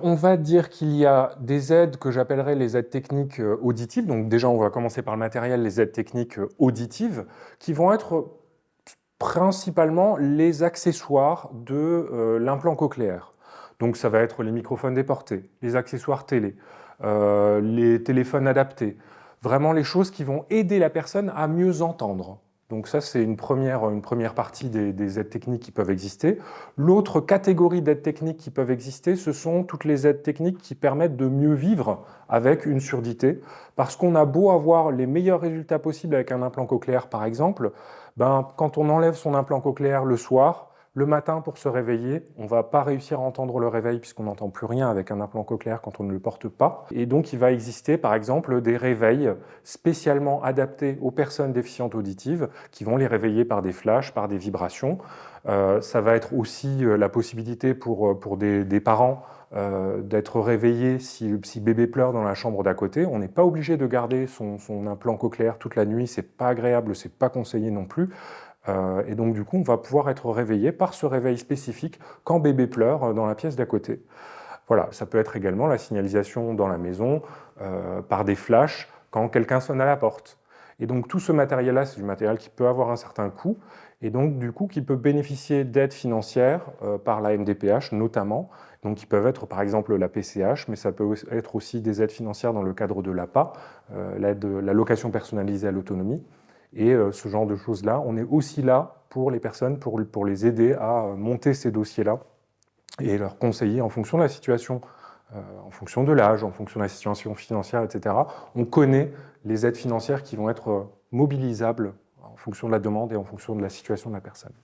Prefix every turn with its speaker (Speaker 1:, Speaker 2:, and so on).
Speaker 1: On va dire qu'il y a des aides que j'appellerais les aides techniques auditives. Donc déjà, on va commencer par le matériel, les aides techniques auditives, qui vont être principalement les accessoires de l'implant cochléaire. Donc ça va être les microphones déportés, les accessoires télé, les téléphones adaptés, vraiment les choses qui vont aider la personne à mieux entendre. Donc ça, c'est une première partie des aides techniques qui peuvent exister. L'autre catégorie d'aides techniques qui peuvent exister, ce sont toutes les aides techniques qui permettent de mieux vivre avec une surdité. Parce qu'on a beau avoir les meilleurs résultats possibles avec un implant cochléaire, par exemple, ben, quand on enlève son implant cochléaire le soir, le matin pour se réveiller, on ne va pas réussir à entendre le réveil puisqu'on n'entend plus rien avec un implant cochléaire quand on ne le porte pas. Et donc il va exister par exemple des réveils spécialement adaptés aux personnes déficientes auditives qui vont les réveiller par des flashs, par des vibrations. Ça va être aussi la possibilité pour des parents d'être réveillé si bébé pleure dans la chambre d'à côté. On n'est pas obligé de garder son implant cochléaire toute la nuit, c'est pas agréable, c'est pas conseillé non plus. Et donc du coup, on va pouvoir être réveillé par ce réveil spécifique quand bébé pleure dans la pièce d'à côté. Voilà, ça peut être également la signalisation dans la maison par des flashs quand quelqu'un sonne à la porte. Et donc tout ce matériel-là, c'est du matériel qui peut avoir un certain coût, et donc du coup qui peut bénéficier d'aides financières par la MDPH notamment, donc qui peuvent être par exemple la PCH, mais ça peut être aussi des aides financières dans le cadre de l'APA, la location personnalisée à l'autonomie, et ce genre de choses-là. On est aussi là pour les personnes, pour les aider à monter ces dossiers-là et leur conseiller en fonction de la situation, en fonction de l'âge, en fonction de la situation financière, etc. On connaît les aides financières qui vont être mobilisables en fonction de la demande et en fonction de la situation de la personne.